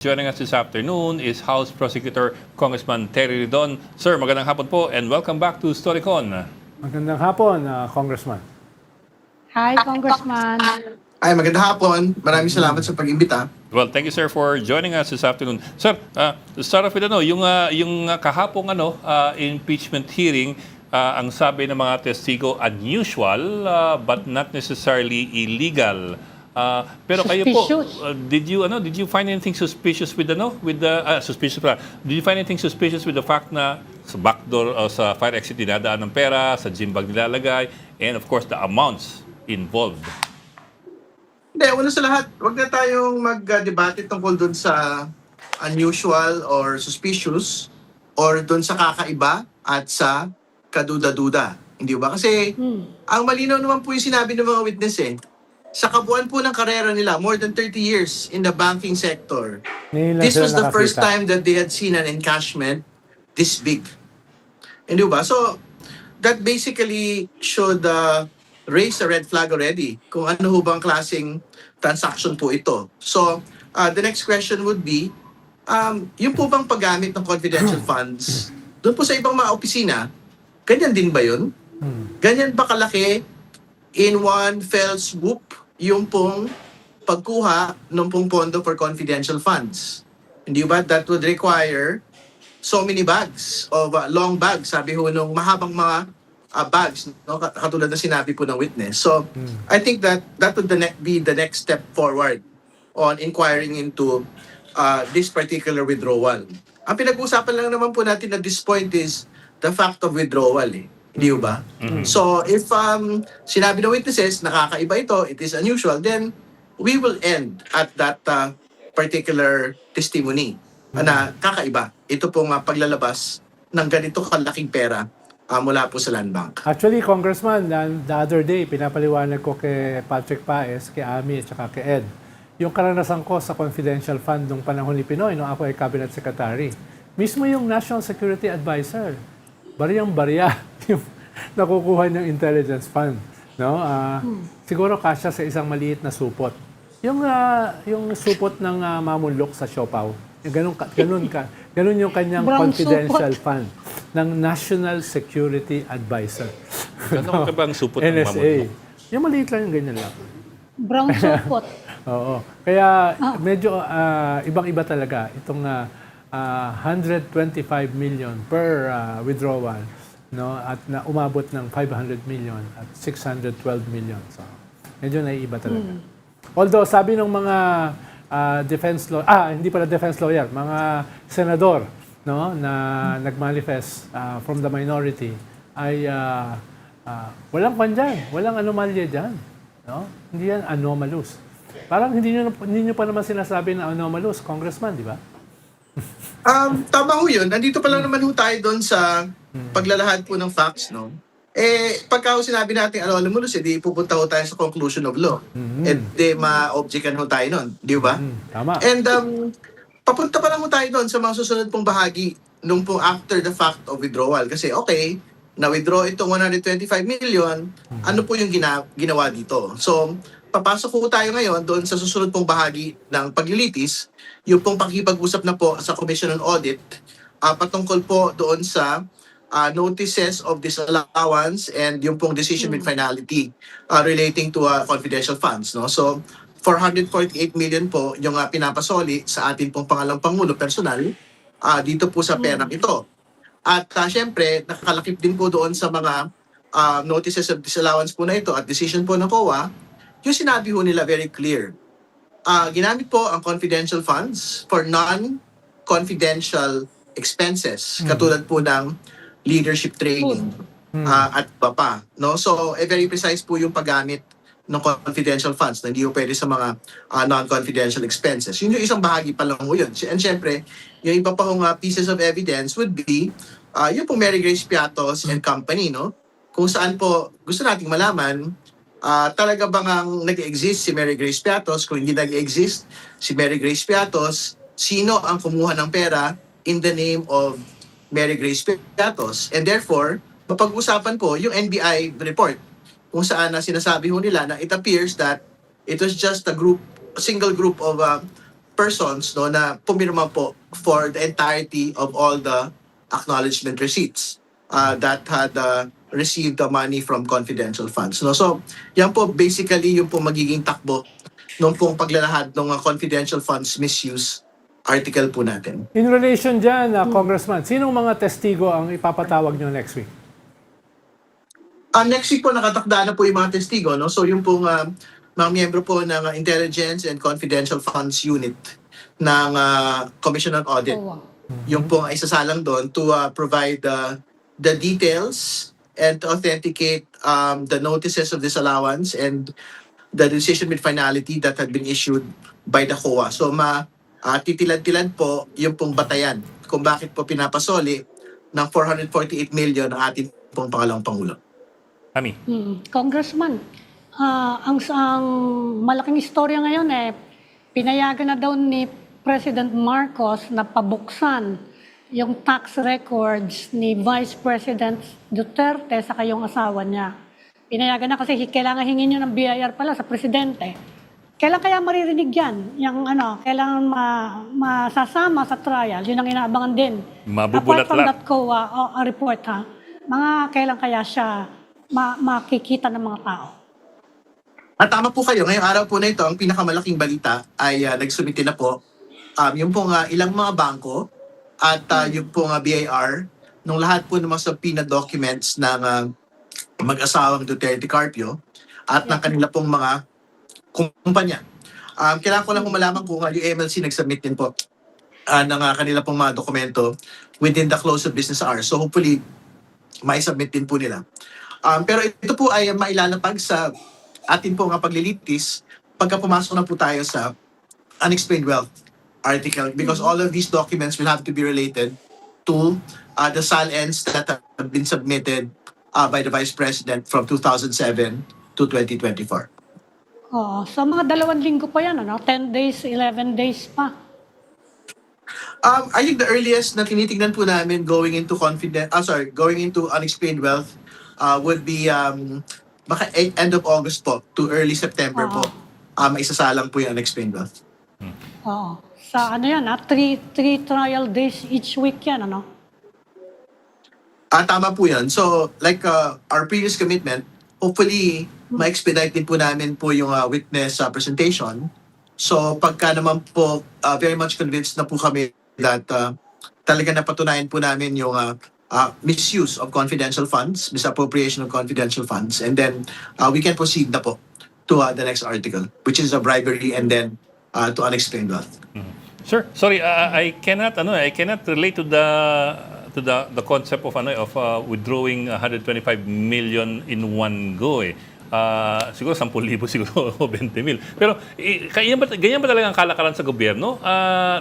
Joining us this afternoon is House Prosecutor Congressman Terry Ridon. Sir, magandang hapon po and welcome back to Storycon. Magandang hapon, Congressman. Hi, Congressman. Ay, magandang hapon. Maraming salamat sa pag-imbita. Well, thank you sir for joining us this afternoon. Sir, to start off with yung kahapong impeachment hearing, ang sabi ng mga testigo unusual but not necessarily illegal. Pero kayo po, did you find anything suspicious with Did you find anything suspicious with the fact na sa backdoor sa fire exit dinadaan ng pera, sa gym bag nilalagay, and of course the amounts involved? Hindi, una sa lahat, huwag na tayong mag-debate tungkol dun sa unusual or suspicious or dun sa kakaiba at sa kaduda-duda. Hindi ba? Kasi ang malinaw naman po yung sinabi ng mga witness sa kabuuan po ng karera nila, more than 30 years in the banking sector, this was the first time that they had seen an encashment this big. Hindi ba? So, that basically should raise a red flag already kung ano ho bang klaseng transaction po ito. So, the next question would be, yung po bang paggamit ng confidential funds, doon po sa ibang mga opisina, ganyan din ba yun? Ganyan ba kalaki in one fell swoop yung pong pagkuha ng pong pondo for confidential funds? Hindi ba that would require so many bags of long bags, sabi ho nung mahabang mga bags, no? Katulad na sinabi po ng witness. So, I think that would be the next step forward on inquiring into this particular withdrawal. Ang pinag-uusapan lang naman po natin at this point is the fact of withdrawal. Hindi ba? So, if sinabi ng witnesses, nakakaiba ito, it is unusual, then we will end at that particular testimony na kakaiba. Ito pong paglalabas ng ganito kalaking pera mula po sa Land Bank. Actually, Congressman, the other day, pinapaliwanag ko kay Patrick Paes, kay Ami, at saka kay Ed, yung karanasan ko sa confidential fund nung panahon ni Pinoy, nung ako ay Cabinet Secretary. Mismo yung National Security Advisor, bariyang-bariya yung nakukuha ng intelligence fund. No? Siguro kasya sa isang maliit na supot. Yung supot ng mamulok sa Siopaw, ganun yung kanyang Brown confidential supot. fund ng National Security Advisor. Ano ka bang supot ng NSA. mamulok? Yung maliit lang yung ganyan lang. Brown supot. Oo. Kaya medyo ibang-iba talaga itong 125 million per withdrawal, no, at na umabot ng 500 million at 612 million. So, medyo naiiba talaga. Although sabi ng mga defense lawyer, hindi pala defense lawyer, mga senador, no, na nagmanifest from the minority ay walang kwan dyan, walang anomalya dyan. No? Hindi yan anomalous. Parang hindi nyo pa naman sinasabi na anomalous, Congressman, di ba? Tama ho yun. Nandito pa lang naman ho tayo doon sa paglalahad po ng facts, no? Pagka ho sinabi natin anomalous, di pupunta ho tayo sa conclusion of law. Di ma-objectan ho tayo nun, di ba? Tama. And papunta pa lang ho tayo doon sa mga susunod pong bahagi nung pong after the fact of withdrawal. Kasi okay, na-withdraw itong 125 million, ano po yung ginawa dito? So, papasok po tayo ngayon doon sa susunod pong bahagi ng paglilitis, yung pong pakipag-usap na po sa Commission on Audit, patungkol po doon sa notices of disallowance and yung pong decision with finality relating to confidential funds. No? So, 448 million po yung pinapasoli sa ating pong pangalang Pangulo personal dito po sa perang ito. At syempre, nakakalakip din po doon sa mga notices of disallowance po na ito at decision po ng COA, yung sinabi po nila very clear. Ginamit po ang confidential funds for non-confidential expenses, katulad po ng leadership training at iba pa. No? So, very precise po yung paggamit ng confidential funds na hindi po pwede sa mga non-confidential expenses. Yun yung isang bahagi pa lang po yun. And syempre, yung iba pa kong pieces of evidence would be yung pong Mary Grace Piatos and Company, no? Kung saan po gusto nating malaman talaga bang ang nag-exist si Mary Grace Piatos? Kung hindi nag-exist si Mary Grace Piatos, sino ang kumuha ng pera in the name of Mary Grace Piatos? And therefore, mapag-usapan po yung NBI report kung saan sinasabi ho nila na it appears that it was just a single group of persons no na pumirma po for the entirety of all the acknowledgement receipts that had received the money from confidential funds. No? So, yan po basically yung po magiging takbo nung pong paglalahad ng confidential funds misuse article po natin. In relation dyan, Congressman, sinong mga testigo ang ipapatawag nyo next week? Next week po nakatakda na po yung mga testigo. No? So yung pong mga miyembro po ng Intelligence and Confidential Funds Unit ng Commission on Audit. COA. Yung pong isasalang doon to provide the details and to authenticate the notices of disallowance and the decision with finality that had been issued by the COA. So titilad-tilad po yung pong batayan kung bakit po pinapasoli ng 448 million ang ating pong pangalawang Pangulo. Ami. Congressman, ang malaking istorya ngayon pinayagan na daw ni President Marcos na pabuksan yung tax records ni Vice President Duterte sa kayong asawa niya. Pinayagan na kasi kailangan hingin nyo ng BIR pala sa presidente. Kailan kaya maririnig yan? Yung kailangan masasama sa trial. Yun ang inaabangan din. Mabubulat Apart from lang. that COA report, mga kailan kaya siya makikita ng mga tao? At tama po kayo, ngayong araw po na ito, ang pinakamalaking balita ay nagsumite na po yung pong ilang mga bangko at yung pong BIR nung lahat po ng mga subpoena documents ng mag-asawang Duterte Carpio at ng kanila pong mga kumpanya. Kailangan ko lang malaman kung yung MLC nag-submit din po ng kanila pong mga dokumento within the close of business hours. So hopefully, mai-submit din po nila. Pero ito po ay mailalapag sa atin po nga paglilitis pagka pumasok na po tayo sa unexplained wealth article because all of these documents will have to be related to the SAL-ends that have been submitted by the Vice President from 2007 to 2024. So mga 2 linggo pa yan, 10 days, 11 days pa. I think the earliest na tinitingnan po namin going into unexplained wealth would be baka end of August po to early September po. Maisasalang po yung unexplained wealth. Oo. Sa yan, 3 trial days each week yan, Tama po yan. So, like our previous commitment, hopefully, ma-expedite din po namin po yung witness presentation. So, pagka naman po, very much convinced na po kami that talaga napatunayan po namin yung misuse of confidential funds, misappropriation of confidential funds, and then we can proceed na po to the next article, which is a bribery and then to unexplained wealth. Sir, sorry, I cannot relate to the concept of withdrawing 125 million in one go siguro 10,000 siguro o 20,000. Pero ganyan ba talaga ang kalakaran sa gobyerno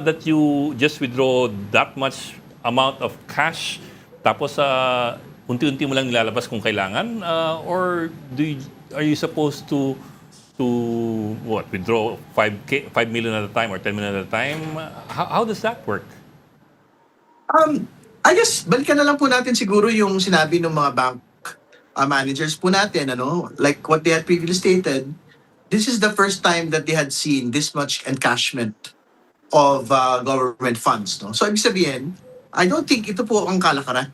that you just withdraw that much amount of cash tapos unti-unti mo lang nilalabas kung kailangan or are you supposed to withdraw 5 million at a time or 10 million at a time? How does that work? I guess balikan na lang po natin siguro yung sinabi ng mga bank managers po natin, like what they had previously stated. This is the first time that they had seen this much encashment of government funds. No? So ibig sabihin, I don't think ito po ang kalakaran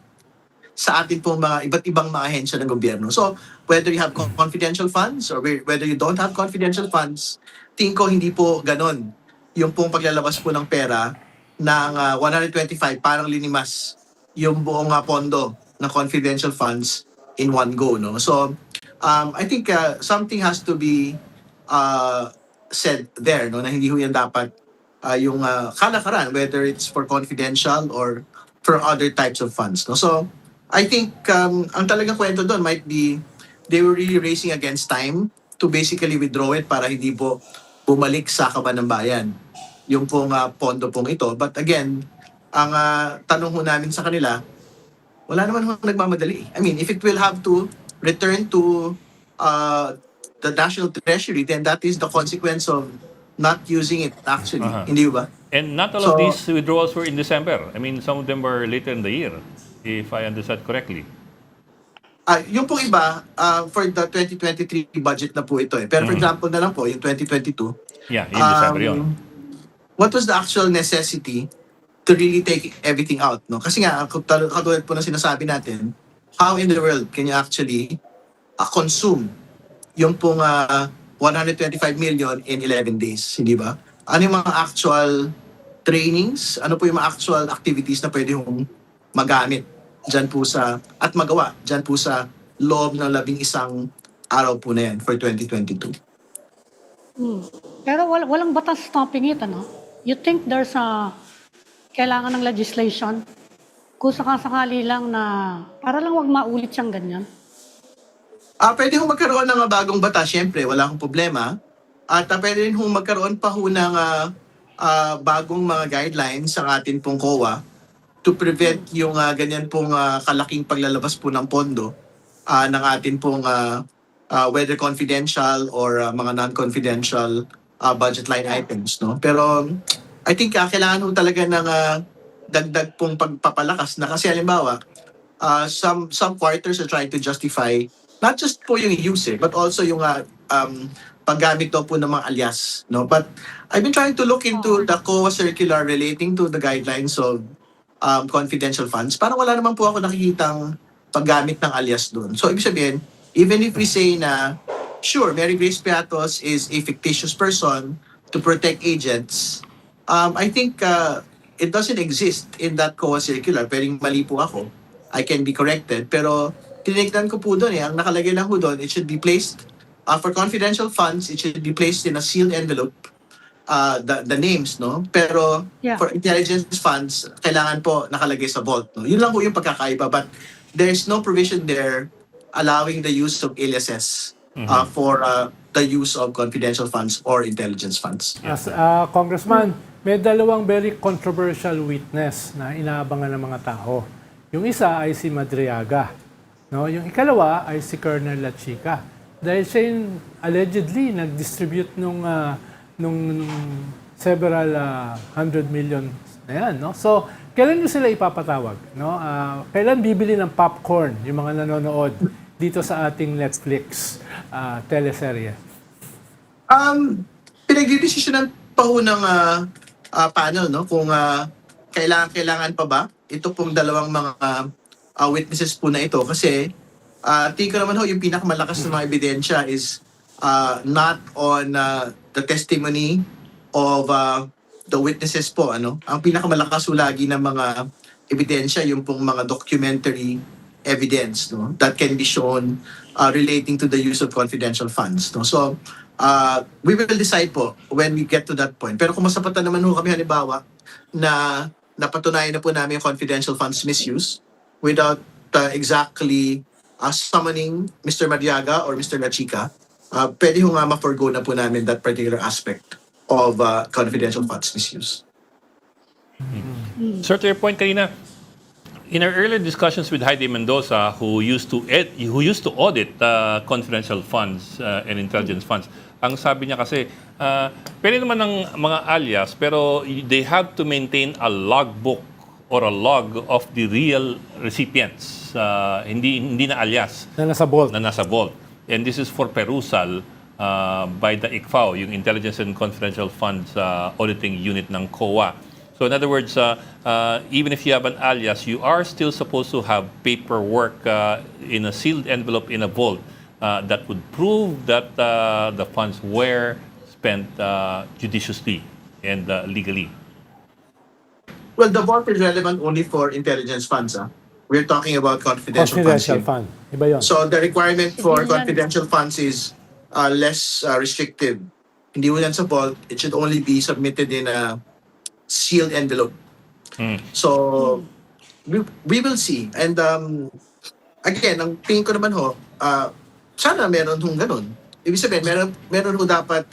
sa atin pong mga iba't ibang mga ahensya ng gobyerno. So whether you have confidential funds or whether you don't have confidential funds, tingin ko hindi po ganon yung pong paglalabas po ng pera ng 125 parang linimas yung buong pondo ng confidential funds in one go. No? So I think something has to be said there, na hindi ho yan dapat yung kalakaran, whether it's for confidential or for other types of funds. No? So I think ang talagang kwento doon might be they were really racing against time to basically withdraw it para hindi po bumalik sa kaban ng bayan yung pong pondo pong ito. But again, ang tanong ho namin sa kanila, wala naman ho nagmamadali. I mean, if it will have to return to the National Treasury, then that is the consequence of not using it actually. Hindi ba? And not all of these withdrawals were in December. I mean, some of them were later in the year, if I understand correctly. Yung pong iba, for the 2023 budget na po ito. Pero for example na lang po, yung 2022. Yeah, in December yun. what was the actual necessity to really take everything out, no? Kasi nga, katulad po na sinasabi natin, how in the world can you actually consume yung pong 125 million in 11 days, hindi ba? Ano yung mga actual trainings? Ano po yung mga actual activities na pwede hong magamit dyan po sa, at magawa dyan po sa loob ng 11 araw po na yan for 2022? Pero walang batas stopping it, ano? You think there's kailangan ng legislation? Kung sakasakali lang na, para lang wag maulit siyang ganyan. Pwede hong magkaroon ng bagong batas, syempre, wala akong problema. At pwede rin hong magkaroon pa ho ng bagong mga guidelines sa atin pong COA to prevent yung ganyan pong kalaking paglalabas po ng pondo ng atin pong whether confidential or mga non-confidential budget line items, no? Pero I think kailangan ho talaga ng dagdag pong pagpapalakas na kasi halimbawa some quarters are trying to justify not just po yung use but also yung paggamit daw po ng mga alias, no? But I've been trying to look into the COA circular relating to the guidelines of confidential funds. Parang wala naman po ako nakikitang paggamit ng alias doon. So ibig sabihin, even if we say na sure, Mary Grace Piatos is a fictitious person to protect agents, I think it doesn't exist in that COA circular. Pwedeng mali po ako. I can be corrected. Pero tinignan ko po doon ang nakalagay lang po doon, it should be placed for confidential funds, it should be placed in a sealed envelope, the names, no? Pero Yeah. for intelligence funds, kailangan po nakalagay sa vault, no? Yun lang po yung pagkakaiba, but there's no provision there allowing the use of aliases for the use of confidential funds or intelligence funds. As Congressman, may dalawang very controversial witness na inaabangan ng mga tao. Yung isa ay si Madriaga. No? Yung ikalawa ay si Colonel La Chica. Dahil siya yung allegedly nag-distribute nung several 100 million na yan. No? So, kailan nyo sila ipapatawag? No? Kailan bibili ng popcorn yung mga nanonood dito sa ating Netflix teleserye? Pinagdidesisyonan pa ho ng panel, no? Kung kailangan pa ba ito pong dalawang mga witnesses po na ito. Kasi tingin ko naman ho, yung pinakamalakas na mga ebidensya is not on the testimony of the witnesses po. Ano? Ang pinakamalakas ho lagi ng mga ebidensya, yung pong mga documentary evidence, no, that can be shown relating to the use of confidential funds, no. So we will decide po when we get to that point. Pero kung masapatan naman ho kami halimbawa na napatunayan na po namin yung confidential funds misuse without exactly summoning Mr. Madriaga or Mr. La Chica, pwede ho nga ma-forgo na po namin that particular aspect of confidential funds misuse. Sir, to your point kanina, in our earlier discussions with Heidi Mendoza, who used to audit confidential funds and intelligence funds, ang sabi niya kasi, pwede naman ng mga alias, pero they have to maintain a logbook or a log of the real recipients, hindi na alias Na nasa vault. na nasa vault. And this is for perusal by the ICFAO, yung Intelligence and Confidential Funds Auditing Unit ng COA. So in other words, even if you have an alias, you are still supposed to have paperwork in a sealed envelope in a vault that would prove that the funds were spent judiciously and legally. Well, the vault is relevant only for intelligence funds. We're talking about confidential funds Confidential here. fund. Iba yun. So the requirement for Civilian. confidential funds is less restrictive. Hindi mo yan sa vault. It should only be submitted in a sealed envelope. So we will see. And again, ang tingin ko naman ho, sana meron hong ganun. Ibig sabihin, meron ho dapat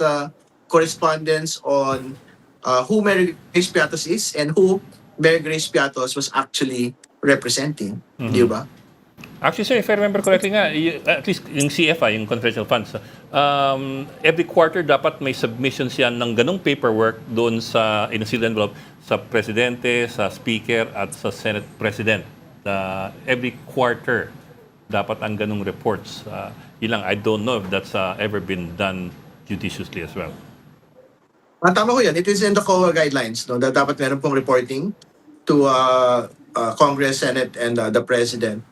correspondence on who Mary Grace Piatos is and who Mary Grace Piatos was actually representing. Di ba? Actually, sir, if I remember correctly nga, at least yung CFI, yung confidential funds, every quarter dapat may submissions yan ng ganong paperwork doon sa in a sealed envelope sa presidente, sa speaker, at sa Senate President. Every quarter dapat ang ganong reports. Yun lang, I don't know if that's ever been done judiciously as well. Tama ko yan. It is in the COA guidelines, no, na dapat meron pong reporting to Congress, Senate, and the President.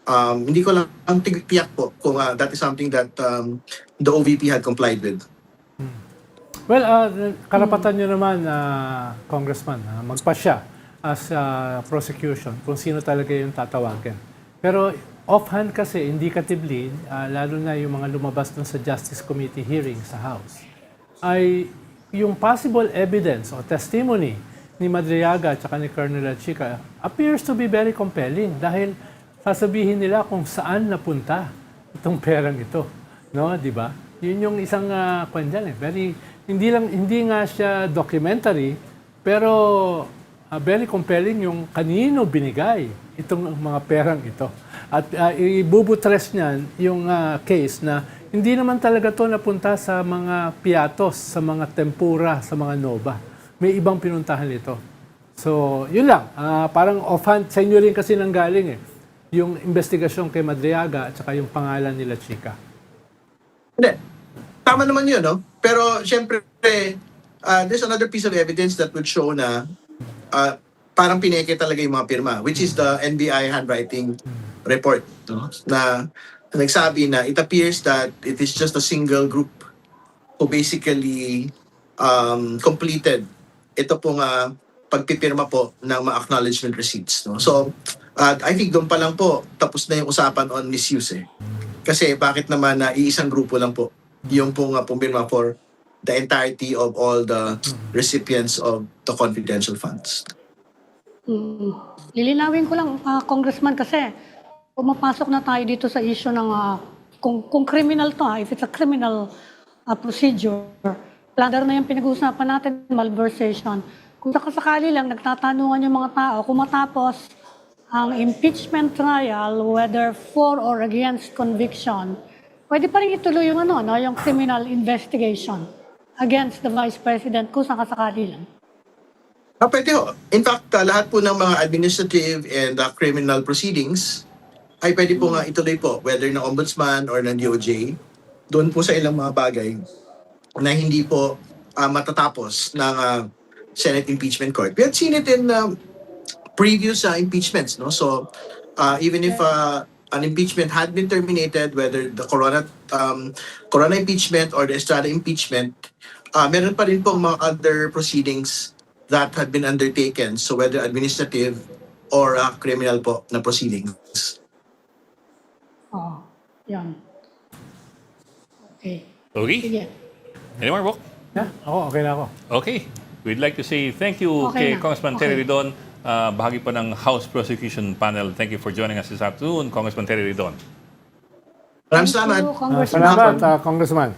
Hindi ko lang ang tiyak po kung that is something that the OVP had complied with. Well, karapatan nyo naman, Congressman, magpasya as prosecution kung sino talaga yung tatawagin. Pero offhand kasi, indicatively, lalo na yung mga lumabas dun sa Justice Committee hearing sa House, ay yung possible evidence o testimony ni Madriaga at saka ni Colonel Chica appears to be very compelling dahil sasabihin nila kung saan napunta itong perang ito. No, di ba? Yun yung isang kwan dyan, eh. Hindi nga siya documentary, pero very compelling yung kanino binigay itong mga perang ito. At ibubutres niyan yung case na hindi naman talaga to napunta sa mga piatos, sa mga tempura, sa mga nova. May ibang pinuntahan ito. So, yun lang. Parang offhand, sa inyo rin kasi nanggaling eh. Yung investigasyon kay Madriaga at saka yung pangalan nila Chica. Hindi. Tama naman yun, no? Pero, syempre, there's another piece of evidence that would show na parang pineke talaga yung mga pirma, which is the NBI handwriting report, no? Na nagsabi na it appears that it is just a single group who basically completed ito pong pagpipirma po ng mga acknowledgement receipts, no? So, I think doon pa lang po, tapos na yung usapan on misuse, eh. Kasi bakit naman na iisang grupo lang po yung pong pumirma for the entirety of all the recipients of the confidential funds. Lilinawin ko lang, Congressman, kasi pumapasok na tayo dito sa issue ng kung criminal to, if it's a criminal procedure, plunder na yung pinag-uusapan natin, malversation. Kung sakasakali lang, nagtatanungan yung mga tao, kung matapos ang impeachment trial, whether for or against conviction, pwede pa rin ituloy yung yung criminal investigation against the Vice President kung sakasakali lang. Pwede ho. In fact, lahat po ng mga administrative and criminal proceedings ay pwede po nga ituloy po, whether ng Ombudsman or ng DOJ, doon po sa ilang mga bagay na hindi po matatapos ng Senate Impeachment Court. We had seen it in previous impeachments, no? So, even if an impeachment had been terminated, whether the Corona impeachment or the Estrada impeachment, meron pa rin pong mga other proceedings that had been undertaken. So, whether administrative or criminal po na proceedings. Yan. Okay. Okay? Sige. Any more, Bok? Yeah? Ako, okay na ako. Okay. We'd like to say thank you Okay kay na. Congressman Terry Ridon, bahagi po ng House Prosecution Panel. Thank you for joining us this afternoon, Congressman Terry Ridon. Maraming salamat. Thank you, Congressman. Salamat, Congressman.